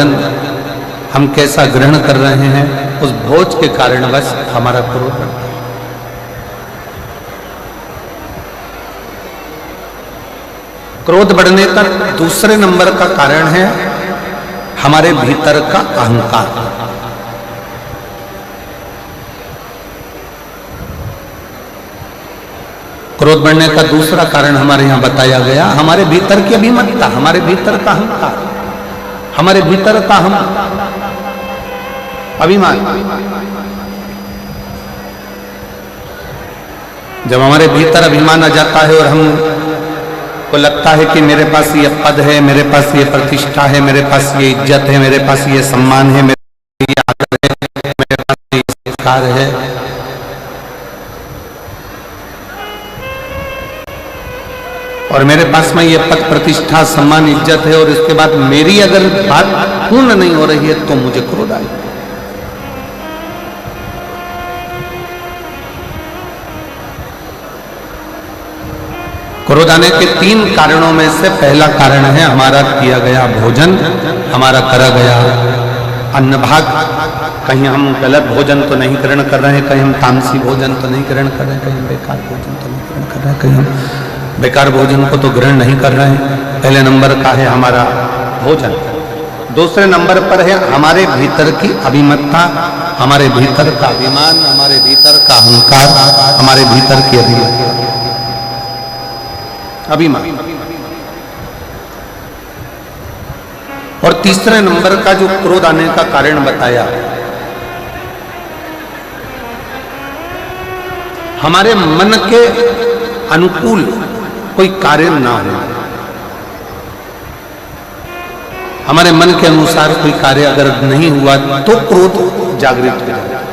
भोजन हम कैसा ग्रहण कर रहे हैं, उस भोज के कारणवश हमारा क्रोध बढ़ता है। क्रोध बढ़ने का दूसरे नंबर का कारण है हमारे भीतर का अहंकार। क्रोध बढ़ने का दूसरा कारण हमारे यहां बताया गया हमारे भीतर की अभिमतता, हमारे भीतर का अहंकार, हमारे भीतर का हम अभिमान। जब हमारे भीतर अभिमान आ जाता है और हम को लगता है कि मेरे पास ये पद है, मेरे पास ये प्रतिष्ठा है, मेरे पास ये इज्जत है, मेरे पास ये सम्मान है, मेरे पास ये आदर है, मेरे पास ये संस्कार है, और मेरे पास में ये पद प्रतिष्ठा सम्मान इज्जत है, और इसके बाद मेरी अगर बात पूर्ण नहीं हो रही है तो मुझे क्रोध आए। क्रोध आने के 3 कारणों में से पहला कारण है हमारा किया गया भोजन, हमारा करा गया अन्न भाग। कहीं हम गलत भोजन तो नहीं ग्रहण कर रहे हैं, कहीं हम तामसी भोजन तो नहीं ग्रहण कर रहे हैं, कहीं हम बेकार भोजन तो नहीं ग्रहण कर रहे हैं, कहीं हम बेकार भोजन को तो ग्रहण नहीं कर रहे हैं। पहले नंबर का है हमारा भोजन। दूसरे नंबर पर है हमारे भीतर की अभिमतता, हमारे भीतर का अभिमान, हमारे भीतर का अहंकार, हमारे भीतर की अभिमान। और तीसरे नंबर का जो क्रोध आने का कारण बताया, हमारे मन के अनुकूल कोई कार्य ना हो, हमारे मन के अनुसार कोई कार्य अगर नहीं हुआ तो क्रोध जागृत हो जाता है।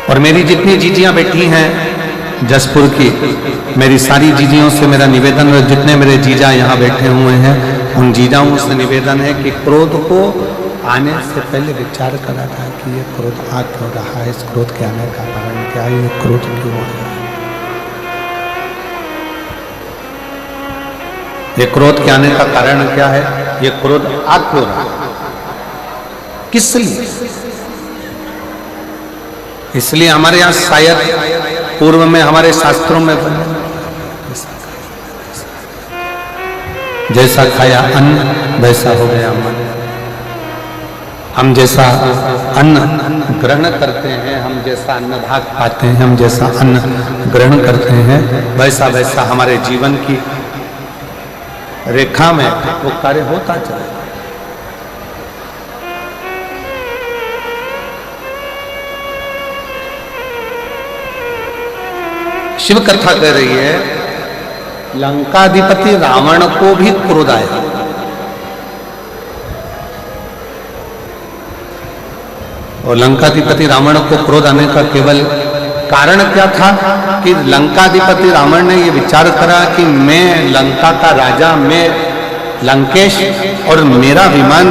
और मेरी जितनी जीजियां बैठी हैं जसपुर की, मेरी सारी जीजियों से मेरा निवेदन है, जितने मेरे जीजा यहाँ बैठे हुए हैं उन जीजाओं से निवेदन है कि क्रोध को आने से पहले विचार करा था कि ये क्रोध आ क्यों रहा है, इस क्रोध के आने का कारण क्या है, ये क्रोध क्यों आ रहा है, ये क्रोध के आने का कारण क्या है, ये क्रोध आ क्यों रहा है, किस लिए। इसलिए हमारे यहाँ शायद पूर्व में हमारे शास्त्रों में जैसा खाया अन्न वैसा हो गया मन। हम जैसा अन्न ग्रहण करते हैं, हम जैसा अन्न भाग पाते हैं, हम जैसा अन्न ग्रहण करते हैं, वैसा वैसा हमारे जीवन की रेखा में वो कार्य होता चला। शिव कथा कह रही है लंकाधिपति रावण को भी क्रोध आया। और लंकाधिपति रावण को क्रोध आने का केवल कारण क्या था कि लंकाधिपति रावण ने यह विचार करा कि मैं लंका का राजा, मैं लंकेश, और मेरा विमान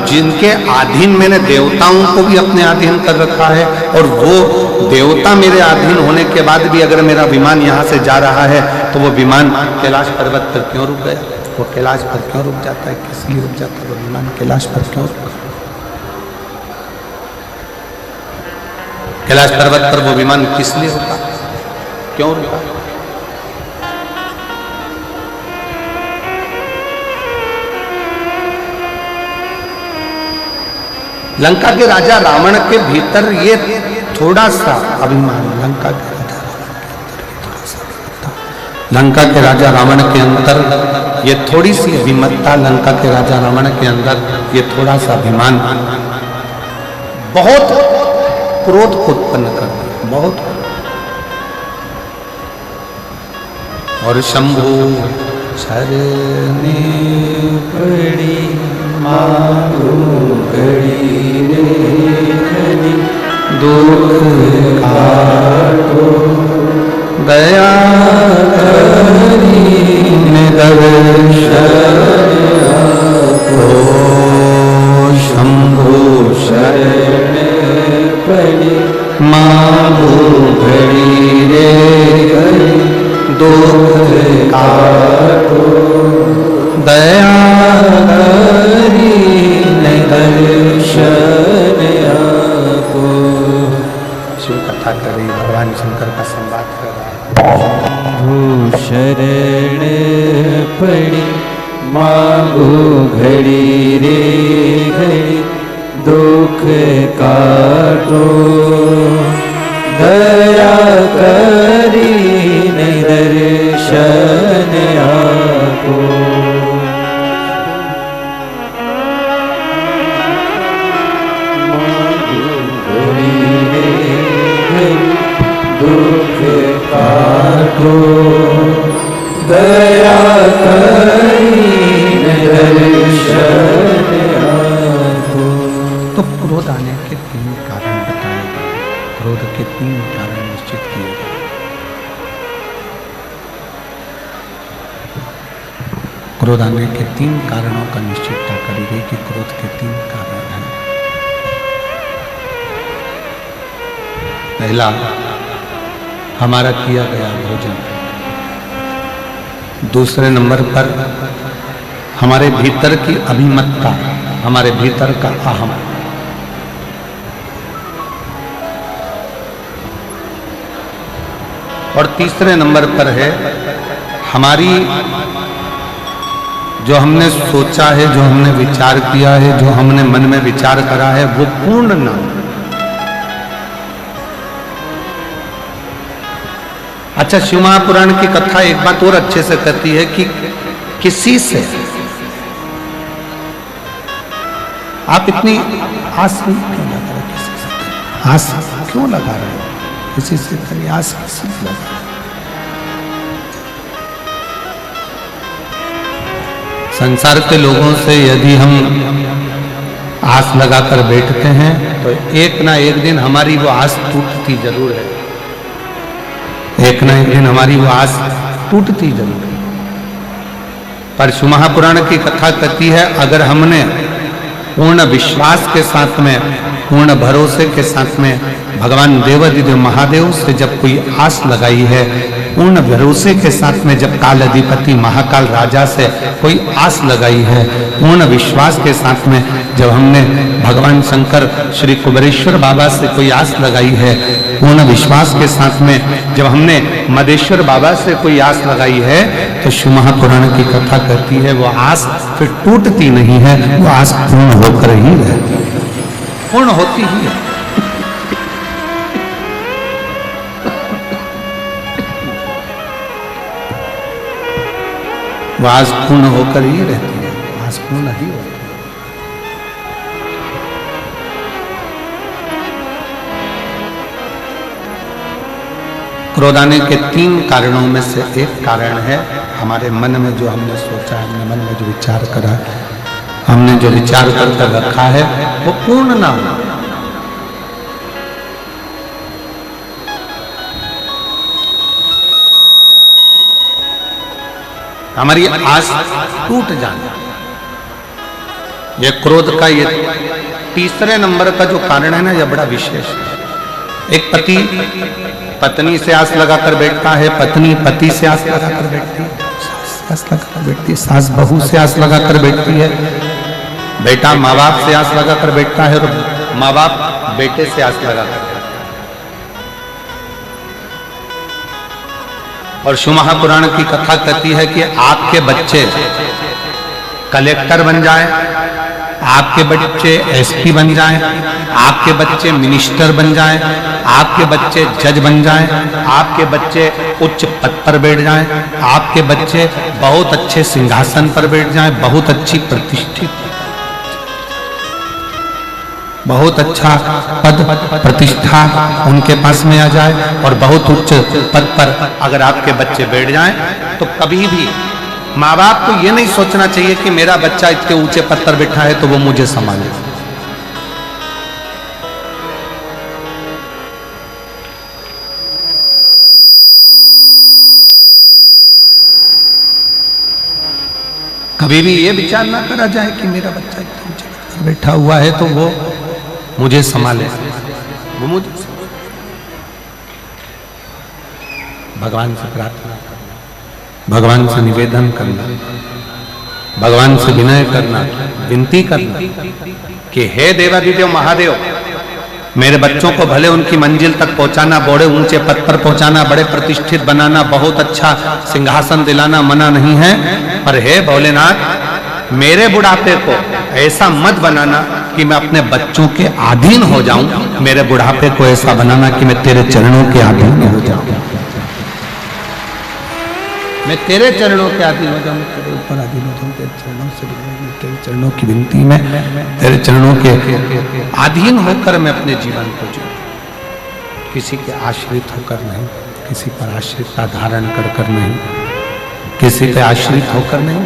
जिनके अधीन मैंने देवताओं को भी अपने अधीन कर रखा है, और वो देवता मेरे अधीन होने के बाद भी अगर मेरा विमान यहाँ से जा रहा है तो वो विमान कैलाश पर्वत पर क्यों रुक गया, वो कैलाश पर क्यों रुक जाता है, किस लिए रुक जाता है वो विमान कैलाश पर क्यों रुक, कैलाश पर्वत पर वो विमान किस लिए रुका, क्यों रुका। लंका के राजा रावण के भीतर ये थोड़ा सा अभिमान, लंका के राजा रावण के अंदर ये थोड़ी सी अभिमतता, लंका के राजा रावण के अंदर ये थोड़ा सा अभिमान बहुत क्रोध को उत्पन्न कर दिया, बहुत। और शंभु शरणे पड़ी मारू घड़ी रे घड़ी दुख काटो दया करी दर्शन ओ शंभु शरण पड़ी मारू घड़ी रे घड़ी दुख काटो मांगू घड़ी रे घड़ी दुख काटो, दया करी दर्शन आपो। दुख काटो, दया करी दर्शन आपो। तो क्रोध आने के 3 कारण बताए गए, क्रोध के 3 कारण निश्चित किए गए। क्रोध आने के 3 कारणों का निश्चितता करी गई कि क्रोध के 3 कारण हैं। पहला, हमारा किया गया भोजन। दूसरे नंबर पर हमारे भीतर की अभिमतता, हमारे भीतर का अहम। और तीसरे नंबर पर है हमारी जो हमने सोचा है, जो हमने विचार किया है, जो हमने मन में विचार करा है, वो पूर्ण ना हो। अच्छा, शिव महापुराण की कथा एक बात और अच्छे से कहती है कि किसी से आप इतनी आस क्यों लगा रहे, किसी से आस क्यों लगा रहे हो, किसी से इतनी आस किसी से लगा रहे। संसार के लोगों से यदि हम आस लगाकर बैठते हैं तो एक ना एक दिन हमारी वो आस टूटती जरूर है, एक ना एक दिन हमारी वो आस टूटती जरूर है। पर शिव महापुराण की कथा कहती है अगर हमने पूर्ण विश्वास के साथ में, पूर्ण भरोसे के साथ में भगवान देवाधिदेव महादेव से जब कोई आस लगाई है, पूर्ण भरोसे के साथ में जब काल अधिपति महाकाल राजा से कोई आस लगाई है, पूर्ण विश्वास के साथ में जब हमने भगवान शंकर श्री कुबेरेश्वर बाबा से कोई आस लगाई है, पूर्ण विश्वास के साथ में जब हमने मदेश्वर बाबा से कोई आस लगाई है, तो शिव महापुराण की कथा कहती है वो आस फिर टूटती नहीं है, वो आस पूर्ण होकर ही रहती है, पूर्ण होती ही है। वो आस पूर्ण होकर ही रहती है, आस पूर्ण ही होती है। क्रोध आने के 3 कारणों में से एक कारण है हमारे मन में जो हमने सोचा, हमने मन में जो विचार करा, हमने जो विचार कर रखा है वो पूर्ण ना हो। हमारी आस टूट जाना, ये क्रोध का ये तीसरे नंबर का जो कारण है ना, ये बड़ा विशेष है। एक पति पत्नी से आस लगाकर बैठता है, पत्नी पति से आस लगाकर बैठती है, आस लगाकर बैठती है, सास बहू से आस लगाकर बैठती है, बेटा माँ बाप से आस लगाकर बैठता है, और माँ बाप बेटे से आस लगाकर। और शिव महापुराण की कथा कहती है कि आपके बच्चे कलेक्टर बन जाए, आपके बच्चे एसपी बन जाएं, आपके बच्चे मिनिस्टर बन जाएं, आपके बच्चे जज बन जाएं, आपके बच्चे उच्च पद पर बैठ जाएं, आपके बच्चे बहुत अच्छे सिंहासन पर बैठ जाएं, बहुत अच्छी प्रतिष्ठित, बहुत अच्छा पद प्रतिष्ठा उनके पास में आ जाए, और बहुत उच्च पद पर अगर आपके बच्चे बैठ जाएं, तो कभी भी माँ बाप को ये नहीं सोचना चाहिए कि मेरा बच्चा इतने ऊंचे पद पर बैठा है तो वो मुझे संभाले। कभी भी ये विचार ना करा जाए कि मेरा बच्चा इतना ऊंचे पद पर बैठा हुआ है तो वो मुझे संभाले, वो मुझे भगवान से प्रार्थना करना, भगवान से निवेदन करना, भगवान से विनय करना, विनती करना कि हे देवाधिदेव महादेव, मेरे बच्चों को भले उनकी मंजिल तक पहुंचाना, बड़े ऊंचे पद पर पहुंचाना, बड़े प्रतिष्ठित बनाना, बहुत अच्छा सिंहासन दिलाना मना नहीं है, पर हे भोलेनाथ मेरे बुढ़ापे को ऐसा मत बनाना कि मैं अपने बच्चों के अधीन हो जाऊं। मेरे बुढ़ापे को ऐसा बनाना कि मैं तेरे चरणों के अधीन हो जाऊं, मैं तेरे चरणों के अधीन हो जाऊं, तेरे ऊपर अधीन हो जाऊं, तेरे चरणों से तेरे चरणों की विनती में तेरे चरणों के अधीन होकर मैं अपने जीवन को जीऊं, किसी के आश्रित होकर नहीं, किसी पर आश्रितता धारण कर कर नहीं, किसी पे आश्रित होकर नहीं,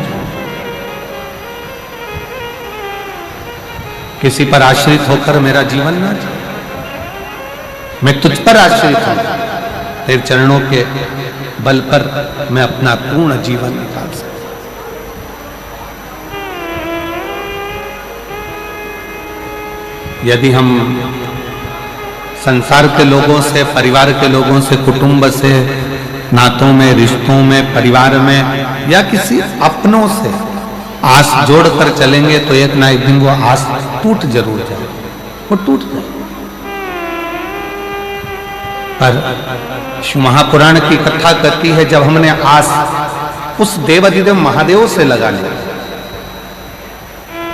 किसी पर आश्रित होकर मेरा जीवन ना जाए, मैं तुझ पर आश्रित हूं, तेरे चरणों के बल पर मैं अपना पूर्ण जीवन निकाल सकता। यदि हम संसार के लोगों से, परिवार के लोगों से, कुटुंब से, नातों में, रिश्तों में, परिवार में या किसी अपनों से आस जोड़कर चलेंगे तो एक ना एक दिन वो आस टूट जरूर जाए, वो टूट जाए। पर शिव महापुराण की कथा कहती है जब हमने आस उस देवाधिदेव महादेव से लगा ली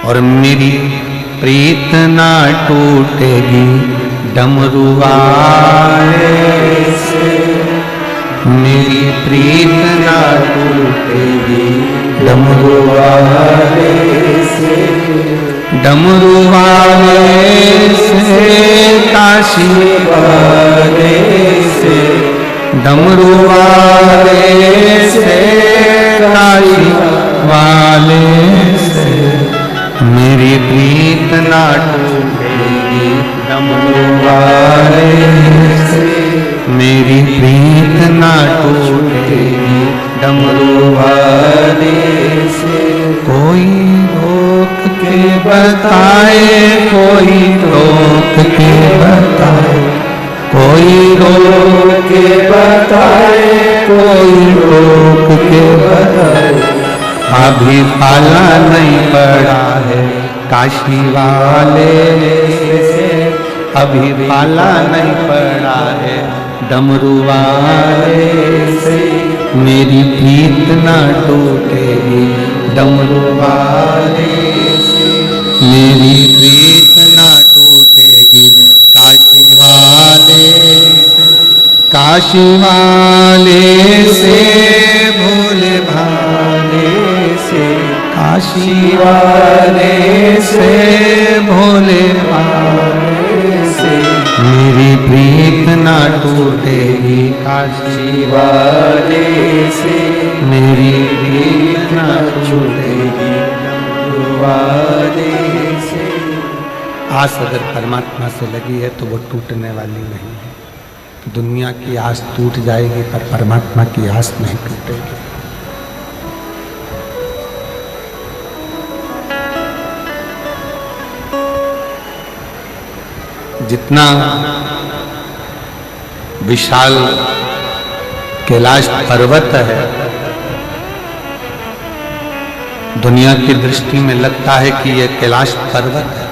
और मेरी प्रीत ना टूटेगी डमरू वाले से, मेरी प्रीत ना टूटेगी डमरू वाले से, डमरू वाले से, काशी वाले से, डमरू वाले से, काशी वाले से, मेरी प्रीत ना टूटेगी डमरू वाले से, मेरी प्रीत ना टूटेगी डमरू वाले से। कोई रोक के बताए, कोई रोक के बताए, कोई रोक के बताए, कोई रोक के बताए, अभी पाला नहीं पड़ा है काशी वाले से, अभी पाला नहीं पड़ा है डमरू वाले से, मेरी प्रीत ना टूटेगी डमरू वाले से, मेरी प्रीत ना टूटेगी काशी वाले से, काशी वाले से, भोले भाले से, काशी वाले से, भोले भाले से, मेरी प्रीत ना टूटेगी काशी वाले से, मेरी प्रीत ना टूटेगी वाले से। आस अगर परमात्मा से लगी है तो वो टूटने वाली नहीं है। दुनिया की आस टूट जाएगी पर परमात्मा की आस नहीं टूटेगी। जितना विशाल कैलाश पर्वत है, दुनिया की दृष्टि में लगता है कि यह कैलाश पर्वत है।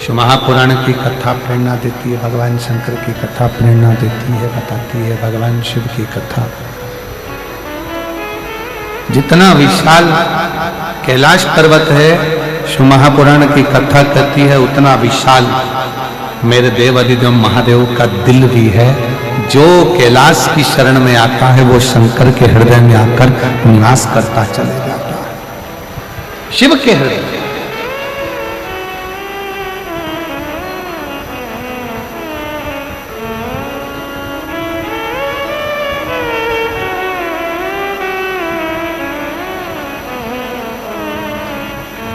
शिव महापुराण की कथा प्रेरणा देती है, भगवान शंकर की कथा प्रेरणा देती है, बताती है भगवान शिव की कथा। जितना विशाल कैलाश पर्वत है, शिव महापुराण की कथा कहती है उतना विशाल मेरे देव अधिदेव महादेव का दिल भी है। जो कैलाश की शरण में आता है वो शंकर के हृदय में आकर निवास करता चले जाता है, शिव के हृदय।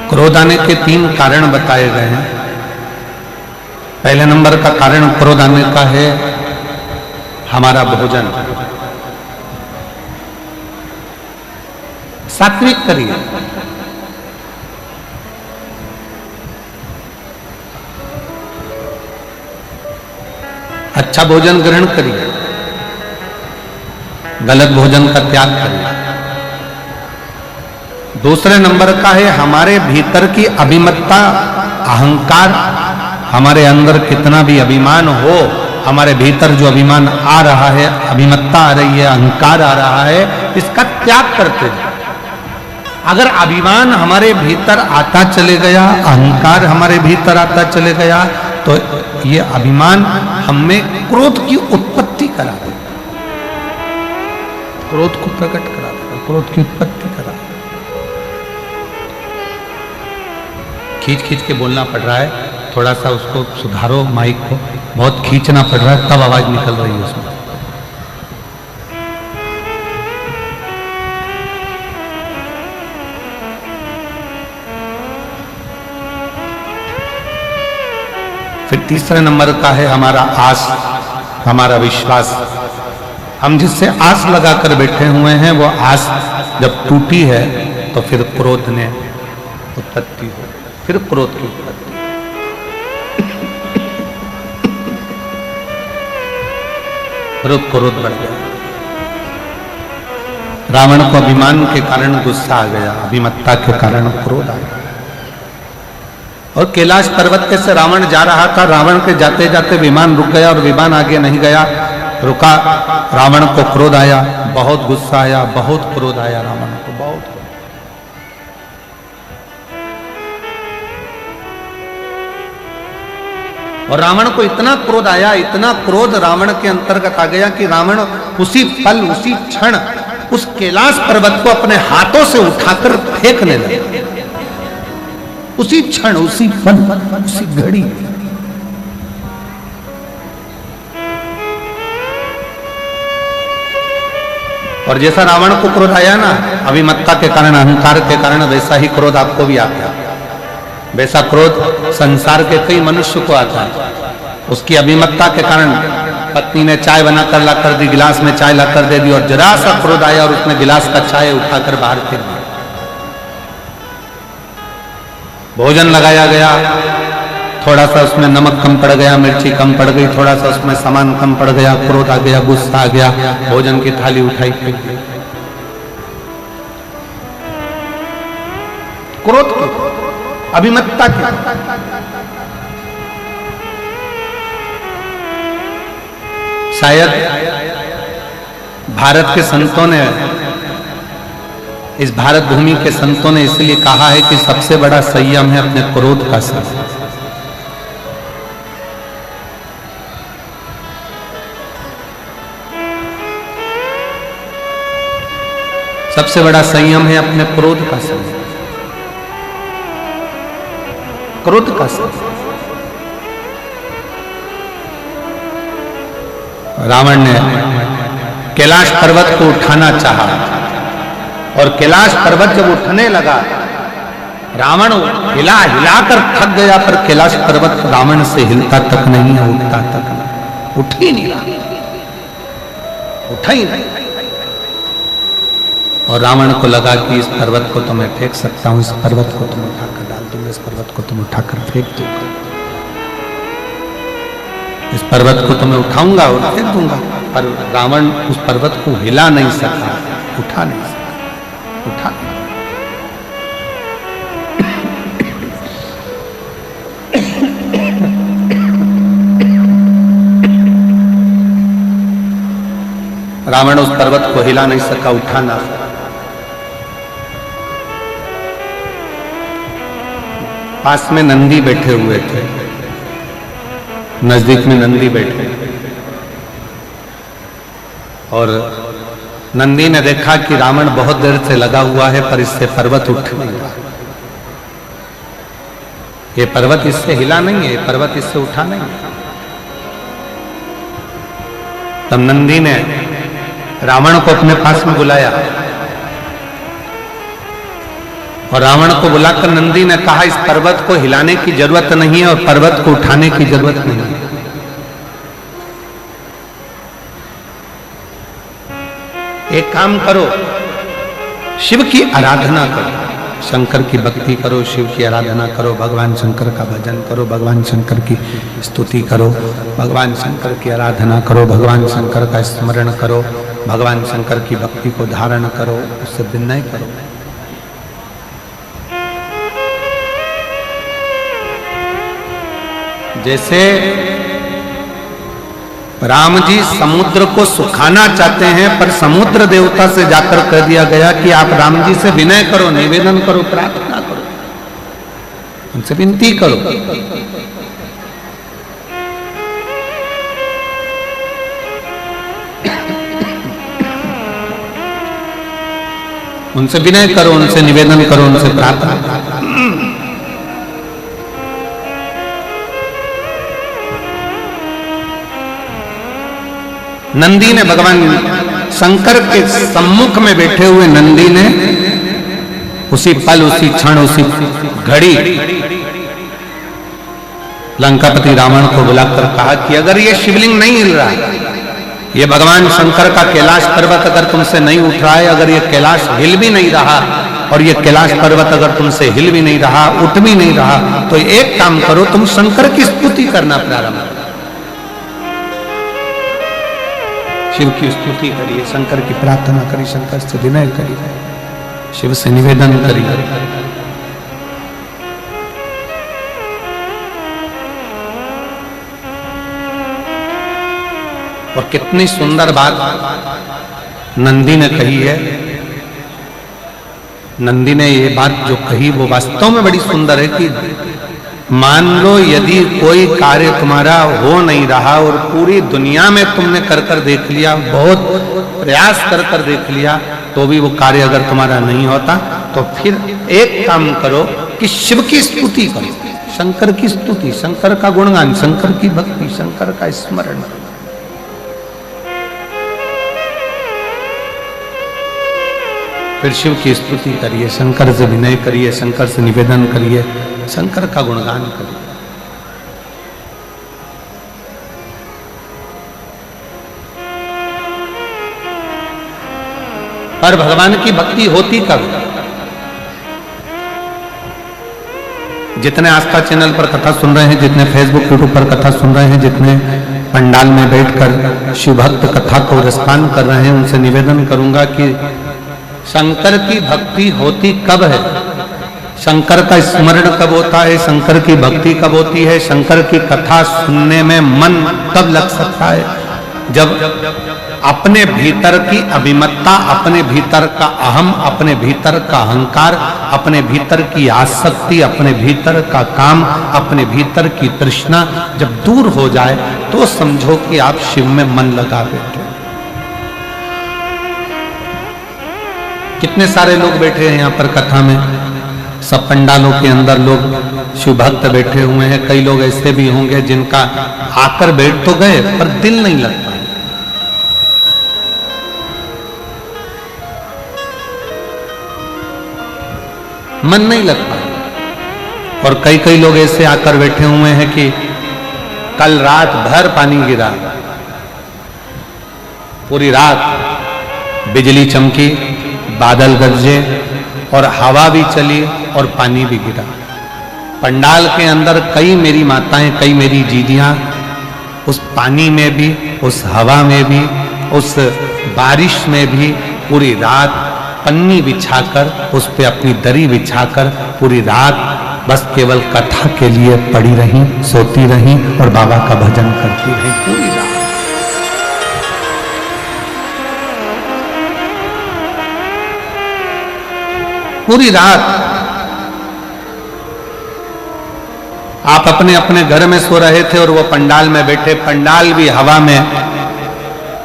क्रोध आने के 3 कारण बताए गए हैं। पहले नंबर का कारण क्रोध आने का है हमारा भोजन। सात्विक करिए, अच्छा भोजन ग्रहण करिए, गलत भोजन का त्याग करिए। दूसरे नंबर का है हमारे भीतर की अभिमतता, अहंकार हमारे अंदर कितना भी अभिमान हो, हमारे भीतर जो अभिमान आ रहा है, अभिमत्ता आ रही है, अहंकार आ रहा है, इसका त्याग करते हैं। अगर अभिमान हमारे भीतर आता चले गया, अहंकार हमारे भीतर आता चले गया, तो ये अभिमान हमें क्रोध की उत्पत्ति करा देगा, क्रोध को प्रकट करा देगा, क्रोध की उत्पत्ति करा देगा। खींच खींच के बोलना पड़ रहा है, थोड़ा सा उसको सुधारो, माइक को बहुत खींचना पड़ रहा है, तब आवाज निकल रही है उसमें। फिर तीसरे नंबर का है हमारा आस, हमारा विश्वास। हम जिससे आस लगाकर बैठे हुए हैं, वो आस जब टूटी है तो फिर क्रोध ने उत्पत्ति हो, फिर क्रोध की उत्पत्ति। क्रोध बढ़ गया। रावण को अभिमान के कारण गुस्सा आ गया, अभिमत्ता के कारण क्रोध आ गया। और कैलाश पर्वत पे से रावण जा रहा था, रावण के जाते जाते विमान रुक गया और विमान आगे नहीं गया, रुका। रावण को क्रोध आया, बहुत गुस्सा आया, बहुत क्रोध आया रावण को, बहुत। और रावण को इतना क्रोध आया, इतना क्रोध रावण के अंतर्गत आ गया कि रावण उसी पल, उसी क्षण उस कैलाश पर्वत को अपने हाथों से उठाकर फेंकने लगा। उसी क्षण, उसी पल, उसी घड़ी। और जैसा रावण को क्रोध आया ना, अभिमत्ता के कारण, अहंकार के कारण, वैसा ही क्रोध आपको भी आता है। वैसा क्रोध संसार के कई मनुष्य को आता है। उसकी अभिमत्ता के कारण पत्नी ने चाय बनाकर ला कर दी, गिलास में चाय लाकर दे दी, और जरा सा क्रोध आया और उसने गिलास का चाय उठाकर बाहर फेंक दिया। भोजन लगाया गया, थोड़ा सा उसमें नमक कम पड़ गया, मिर्ची कम पड़ गई, थोड़ा सा उसमें सामान कम पड़ गया, क्रोध आ गया, गुस्सा आ गया, भोजन की थाली उठाई फेंक दी। क्रोध की, अभिमत्ता की। शायद भारत के संतों ने, इस भारत भूमि के संतों ने इसलिए कहा है कि सबसे बड़ा संयम है अपने क्रोध का संयम। सबसे बड़ा संयम है अपने क्रोध का संयम, क्रोध का संयम। रावण ने कैलाश पर्वत को उठाना चाहा, और कैलाश पर्वत जब उठने लगा, रावण हिला हिलाकर थक गया, पर कैलाश पर्वत रावण से हिलता तक नहीं है, उठता तक नहीं, उठ ही नहीं रहा, उठा ही नहीं। और रावण को लगा कि इस पर्वत को तो मैं फेंक सकता हूं, इस पर्वत को तुम उठाकर डाल दूंगा, इस पर्वत को तुम उठाकर फेंक दूंगा, इस पर्वत को तो मैं उठाऊंगा और फेंक दूंगा। पर रावण उस पर्वत को हिला नहीं सका, उठा नहीं सका, उठा नहीं। रावण उस पर्वत को हिला नहीं सका, उठा ना सका। पास में नंदी बैठे हुए थे, नजदीक में नंदी बैठे, और नंदी ने देखा कि रावण बहुत देर से लगा हुआ है, पर इससे पर्वत उठ नहीं रहा, ये पर्वत इससे हिला नहीं है, ये पर्वत इससे उठा नहीं है। तब नंदी ने रावण को अपने पास में बुलाया, और रावण को बुलाकर नंदी ने कहा, इस पर्वत को हिलाने की जरूरत नहीं है और पर्वत को उठाने की जरूरत नहीं है। एक काम करो, शिव की आराधना करो, शंकर की भक्ति करो, शिव की आराधना करो, भगवान शंकर का भजन करो, भगवान शंकर की स्तुति करो, भगवान शंकर की आराधना करो, भगवान शंकर का स्मरण करो, भगवान शंकर की भक्ति को धारण करो, उससे विनय करो। जैसे राम जी समुद्र को सुखाना चाहते हैं, पर समुद्र देवता से जाकर कह दिया गया कि आप राम जी से विनय करो, निवेदन करो, प्रार्थना करो, उनसे विनती करो। उनसे विनय करो, उनसे निवेदन करो, उनसे प्रार्थना करो। नंदी ने, भगवान शंकर के सम्मुख में बैठे हुए नंदी ने उसी पल, उसी क्षण, उसी घड़ी लंकापति रावण को बुलाकर कहा कि अगर ये शिवलिंग नहीं हिल रहा, ये भगवान शंकर का कैलाश पर्वत अगर तुमसे नहीं उठ रहा है, अगर ये कैलाश हिल भी नहीं रहा और ये कैलाश पर्वत अगर तुमसे हिल भी नहीं रहा, उठ भी नहीं रहा, तो एक काम करो, तुम शंकर की स्तुति करना प्रारंभ करो। शिव की स्तुति करिए, शंकर की प्रार्थना करिए, शंकर से विनय करिए, शिव से निवेदन करिए। और कितनी सुंदर बात नंदी ने कही है। नंदी ने ये बात जो कही वो वास्तव में बड़ी सुंदर है कि मान लो यदि कोई कार्य तुम्हारा हो नहीं रहा और पूरी दुनिया में तुमने कर कर देख लिया, बहुत प्रयास कर कर देख लिया, तो भी वो कार्य अगर तुम्हारा नहीं होता, तो फिर एक काम करो कि शिव की स्तुति करो, शंकर की स्तुति, शंकर का गुणगान, शंकर की भक्ति, शंकर का स्मरण। फिर शिव की स्तुति करिए, शंकर से विनय करिए, शंकर से निवेदन करिए, शंकर का गुणगान करिए। पर भगवान की भक्ति होती कब? जितने आस्था चैनल पर कथा सुन रहे हैं, जितने फेसबुक यूट्यूब पर कथा सुन रहे हैं, जितने पंडाल में बैठकर शिव भक्त कथा को रसपान कर रहे हैं, उनसे निवेदन करूंगा कि शंकर की भक्ति होती कब है, शंकर का स्मरण कब होता है, शंकर की भक्ति कब होती है, शंकर की कथा सुनने में मन कब लग सकता है, जब अपने भीतर की अभिमत्ता, अपने भीतर का अहम, अपने भीतर का अहंकार, अपने भीतर की आसक्ति, अपने भीतर का काम, अपने भीतर की तृष्णा जब दूर हो जाए, तो समझो कि आप शिव में मन लगा बैठे। कितने सारे लोग बैठे हैं यहाँ पर कथा में, सब पंडालों के अंदर लोग शिव भक्त बैठे हुए हैं। कई लोग ऐसे भी होंगे जिनका आकर बैठ तो गए पर दिल नहीं लगता, मन नहीं लगता। और कई कई लोग ऐसे आकर बैठे हुए हैं कि कल रात भर पानी गिरा, पूरी रात बिजली चमकी, बादल गरजे और हवा भी चली और पानी भी गिरा। पंडाल के अंदर कई मेरी माताएं, कई मेरी जीजियां उस पानी में भी, उस हवा में भी, उस बारिश में भी पूरी रात पन्नी बिछाकर, उस पे अपनी दरी बिछाकर पूरी रात बस केवल कथा के लिए पड़ी रहीं, सोती रहीं और बाबा का भजन करती रहीं पूरी रात। पूरी रात आप अपने अपने घर में सो रहे थे और वो पंडाल में बैठे, पंडाल भी हवा में,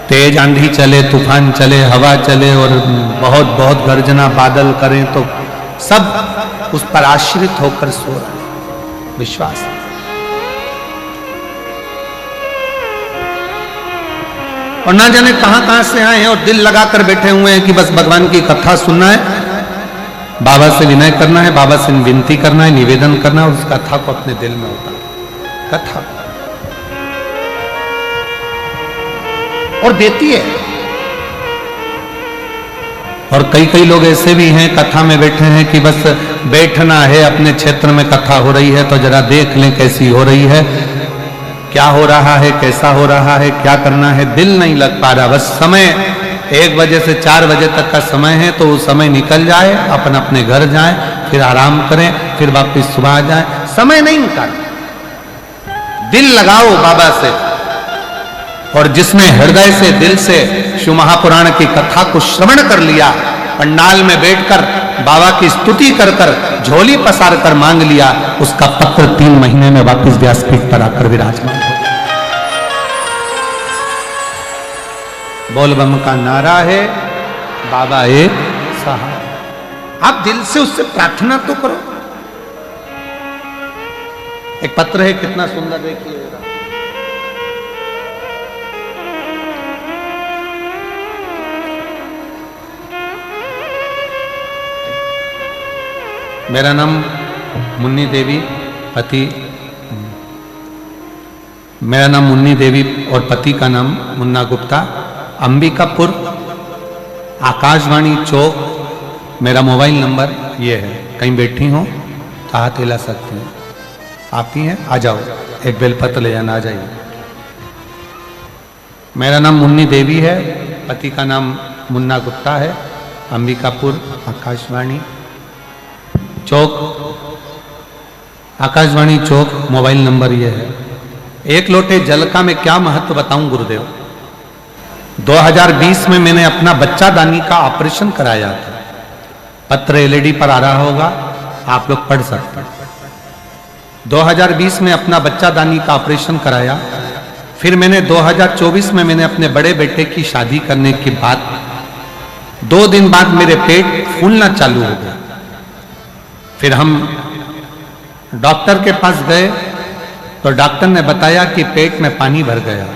तेज आंधी चले, तूफान चले, हवा चले और बहुत बहुत गर्जना बादल करें तो सब उस पर आश्रित होकर सो रहे। विश्वास और ना जाने कहां कहां से आए हैं और दिल लगाकर बैठे हुए हैं कि बस भगवान की कथा सुनना है, बाबा से विनय करना है, बाबा से विनती करना है, निवेदन करना है और उस कथा को अपने दिल में उतारना। कथा और देती है। और कई कई लोग ऐसे भी हैं कथा में बैठे हैं कि बस बैठना है, अपने क्षेत्र में कथा हो रही है तो जरा देख लें कैसी हो रही है, क्या हो रहा है, कैसा हो रहा है, क्या करना है, दिल नहीं लग पा रहा। बस समय 1 बजे से 4 बजे तक का समय है तो वो समय निकल जाए, अपन अपने घर जाएं, फिर आराम करें, फिर वापस सुबह आ जाए, समय नहीं निकाल, दिल लगाओ बाबा से, और जिसने हृदय से दिल से शिव महापुराण की कथा को श्रवण कर लिया, पंडाल में बैठकर बाबा की स्तुति कर कर झोली पसार कर मांग लिया, उसका पत्र 3 महीने में वापस व्यासपीठ पर आकर विराजमान हो गया। बोल बम का नारा है, बाबा एक सहारा। आप दिल से उससे प्रार्थना तो करो। एक पत्र है, कितना सुंदर, देखिए। मेरा नाम मुन्नी देवी, मेरा नाम मुन्नी देवी और पति का नाम मुन्ना गुप्ता, अंबिकापुर, आकाशवाणी चौक। मेरा मोबाइल नंबर ये है, कहीं बैठी हो तो हाथ हिला सकती हैं। आती हैं, आ जाओ, एक बेलपत्र ले जाना, आ जाइए। मेरा नाम मुन्नी देवी है, पति का नाम मुन्ना गुप्ता है, अंबिकापुर, आकाशवाणी चौक, आकाशवाणी चौक। मोबाइल नंबर ये है। एक लोटे जल का मैं क्या महत्व बताऊं गुरुदेव। 2020 में मैंने अपना बच्चा दानी का ऑपरेशन कराया था। पत्र एलईडी पर आ रहा होगा, आप लोग पढ़ सकते हैं। 2020 में अपना बच्चा दानी का ऑपरेशन कराया। फिर मैंने 2024 में मैंने अपने बड़े बेटे की शादी करने के बाद 2 दिन बाद मेरे पेट फूलना चालू हो गया। फिर हम डॉक्टर के पास गए तो डॉक्टर ने बताया कि पेट में पानी भर गया।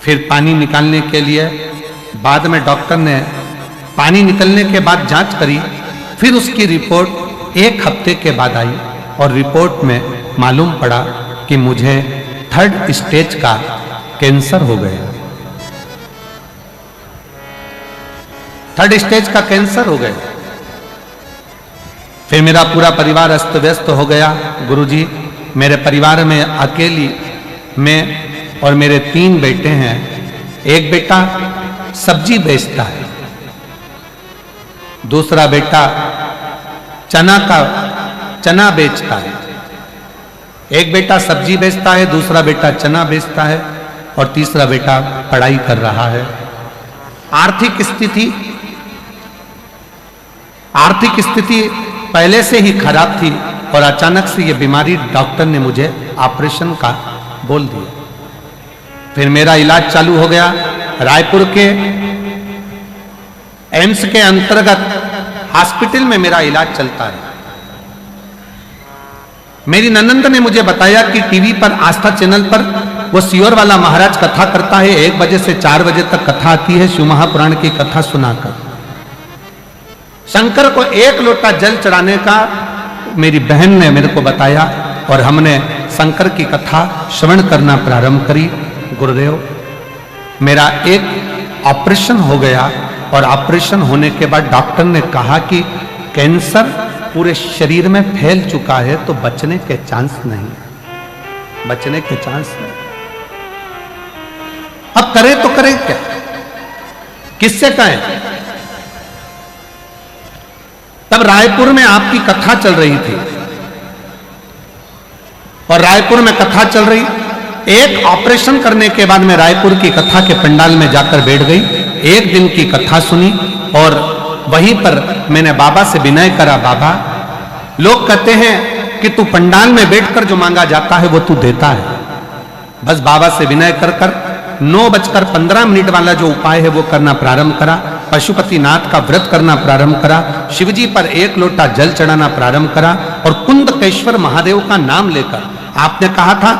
फिर पानी निकालने के लिए बाद में डॉक्टर ने पानी निकलने के बाद जांच करी। फिर उसकी रिपोर्ट 1 हफ्ते के बाद आई और रिपोर्ट में मालूम पड़ा कि मुझे 3rd स्टेज का कैंसर हो गया। 3rd स्टेज का कैंसर हो गया। फिर मेरा पूरा परिवार अस्त व्यस्त हो गया। गुरुजी, मेरे परिवार में अकेली मैं और मेरे 3 बेटे हैं। एक बेटा सब्जी बेचता है, दूसरा बेटा चना बेचता है। एक बेटा सब्जी बेचता है, दूसरा बेटा चना बेचता है और तीसरा बेटा पढ़ाई कर रहा है। आर्थिक स्थिति पहले से ही खराब थी और अचानक से ये बीमारी डॉक्टर ने मुझे ऑपरेशन का बोल दिया। फिर मेरा इलाज चालू हो गया। रायपुर के एम्स के अंतर्गत हॉस्पिटल में मेरा इलाज चलता है। मेरी ननंद ने मुझे बताया कि टीवी पर आस्था चैनल पर वो सियोर वाला महाराज कथा करता है। 1 बजे से 4 बजे तक कथा आती है, शिव महापुराण की कथा सुनाकर। शंकर को 1 लोटा जल चढ़ाने का मेरी बहन ने मेरे को बताया और हमने शंकर की कथा श्रवण करना प्रारंभ करी। गुरुदेव, मेरा एक ऑपरेशन हो गया और ऑपरेशन होने के बाद डॉक्टर ने कहा कि कैंसर पूरे शरीर में फैल चुका है, तो बचने के चांस नहीं। अब करें तो करें क्या, किससे कहें। तब रायपुर में आपकी कथा चल रही थी और रायपुर में कथा चल रही। एक ऑपरेशन करने के बाद मैं रायपुर की कथा के पंडाल में जाकर बैठ गई। 1 दिन की कथा सुनी और वहीं पर मैंने बाबा से विनय करा। बाबा, लोग कहते हैं कि तू पंडाल में बैठकर जो मांगा जाता है वो तू देता है। बस बाबा से विनय कर कर 9:15 वाला जो उपाय है वो करना प्रारंभ करा। पशुपतिनाथ का व्रत करना प्रारंभ करा। शिवजी पर 1 लोटा जल चढ़ाना प्रारंभ करा और कुंदकेश्वर महादेव का नाम लेकर, आपने कहा था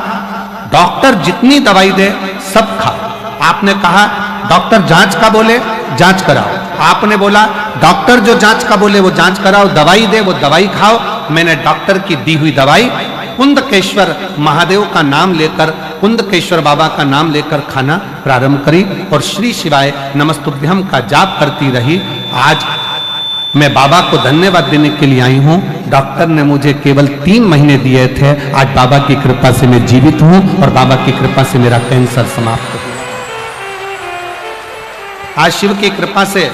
डॉक्टर जितनी दवाई दे सब खाओ। आपने कहा डॉक्टर जांच का बोले जांच कराओ। आपने बोला डॉक्टर जो जांच का बोले वो जांच कराओ, दवाई दे वो दवाई खाओ। मैंने डॉक्टर की दी हुई दवाई कुंदकेश्वर महादेव का नाम लेकर, कुंदकेश्वर बाबा का नाम लेकर खाना प्रारंभ करी और श्री शिवाय नमस्तुभ्यम का जाप करती रही। आज मैं बाबा को धन्यवाद देने के लिए आई हूं। डॉक्टर ने मुझे केवल 3 महीने दिए थे। आज बाबा की कृपा से मैं जीवित हूं और बाबा की कृपा से मेरा कैंसर समाप्त हुआ। आज शिव की कृपा से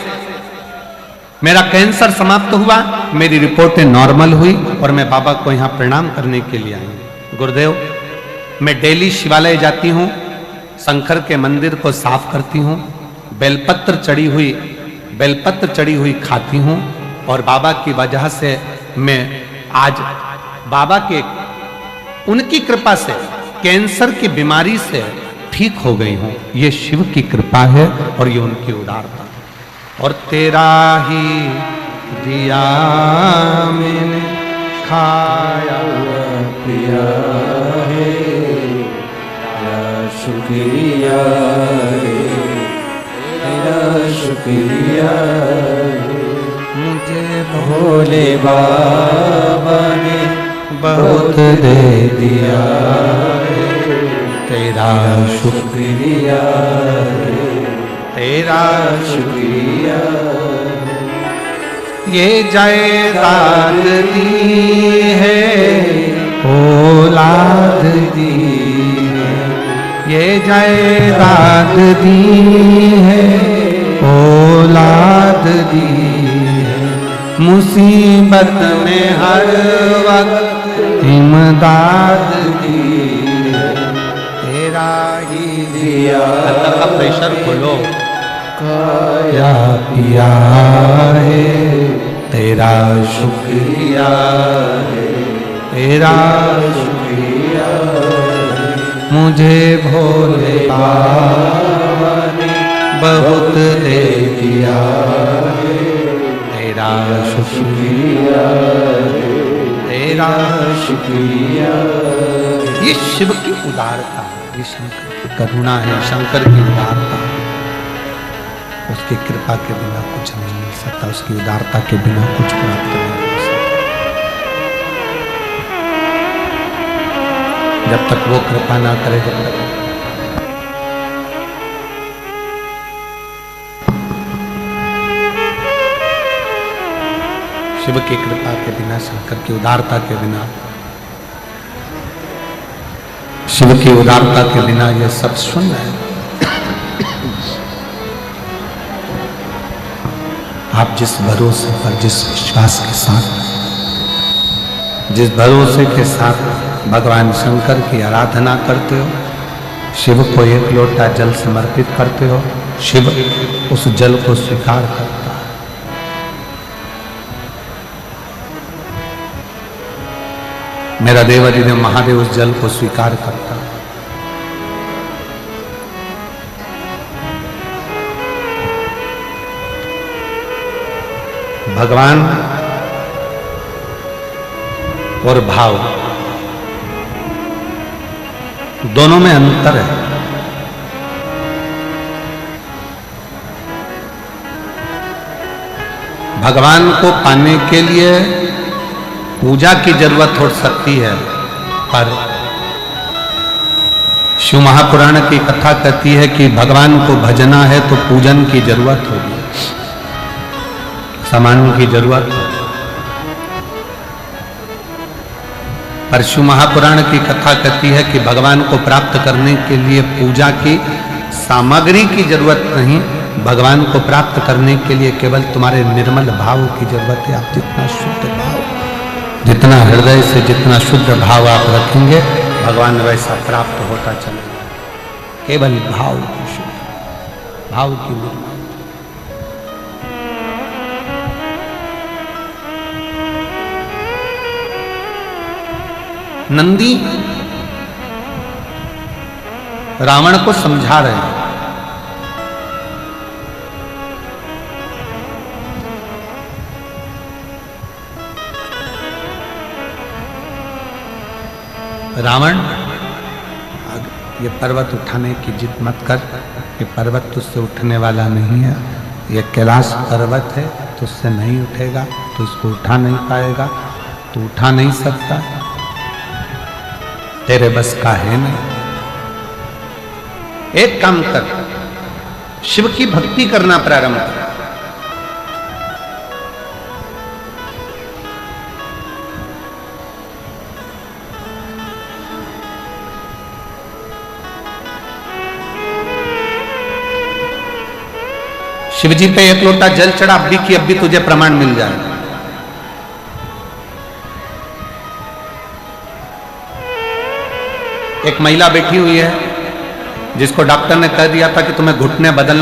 मेरा कैंसर समाप्त हुआ, मेरी रिपोर्टें नॉर्मल हुई और मैं बाबा को यहां प्रणाम करने के लिए आई। गुरुदेव, मैं डेली शिवालय जाती हूँ, शंकर के मंदिर को साफ करती हूँ, बेलपत्र चढ़ी हुई खाती हूँ और बाबा की वजह से मैं आज बाबा के उनकी कृपा से कैंसर की बीमारी से ठीक हो गई हूँ। ये शिव की कृपा है और ये उनकी उदारता। और तेरा ही दिया मैंने खाया पिया है, तेरा शुक्रिया है, तेरा शुक्रिया है। मुझे भोले बाबा ने बहुत दे दिया है, तेरा शुक्रिया है, तेरा शुक्रिया। ये जायदाद दी है, औलाद दी है, ये जायदाद दी है, औलाद दी है। मुसीबत में हर वक्त इमदाद दी है, तेरा ही दिया। अंदर का प्रेशर खोलो। खाया पिया है, तेरा शुक्रिया है, तेरा शुक्रिया है। मुझे भोले बाबा ने बहुत दे दिया है, तेरा शुक्रिया है, तेरा शुक्रिया। ये शिव की उदारता है, ये शंकर की करुणा है, शंकर की उदारता है। उसकी कृपा के बिना कुछ नहीं मिल सकता, उसकी उदारता के बिना कुछ प्राप्त नहीं हो सकता। जब तक वो कृपा ना करे, जब तक शिव की कृपा के बिना, शंकर की उदारता के बिना, शिव की उदारता के बिना ये सब शून्य है। आप जिस भरोसे पर, जिस विश्वास के साथ, जिस भरोसे के साथ भगवान शंकर की आराधना करते हो, शिव को एक लोटा जल समर्पित करते हो, शिव उस जल को स्वीकार करता है। मेरा देवाधिदेव महादेव उस जल को स्वीकार करता है। भगवान और भाव दोनों में अंतर है। भगवान को पाने के लिए पूजा की जरूरत हो सकती है, पर शिव महापुराण की कथा कहती है कि भगवान को भजना है तो पूजन की जरूरत होगी, सामान की जरूरत है। पर शिव महापुराण की कथा कहती है कि भगवान को प्राप्त करने के लिए पूजा की सामग्री की जरूरत नहीं, भगवान को प्राप्त करने के लिए केवल तुम्हारे निर्मल भाव की जरूरत है। आप जितना शुद्ध भाव, जितना हृदय से जितना शुद्ध भाव आप रखेंगे, भगवान वैसा प्राप्त होता चलेगा। केवल भाव की शुद्ध, भाव की निर्मल। नंदी रावण को समझा रहे हैं, रावण ये पर्वत उठाने की जिद मत कर, ये पर्वत तुझसे उठने वाला नहीं है, ये कैलाश पर्वत है, तुझसे नहीं उठेगा, तो इसको उठा नहीं पाएगा, तो उठा नहीं सकता, तेरे बस का है नहीं। एक काम कर, शिव की भक्ति करना प्रारंभ कर। शिव जी पे एक लोटा जल चढ़ा, अब भी तुझे प्रमाण मिल जाएगा। एक महिला बैठी हुई है जिसको डॉक्टर ने कह दिया था कि तुम्हें घुटने बदलना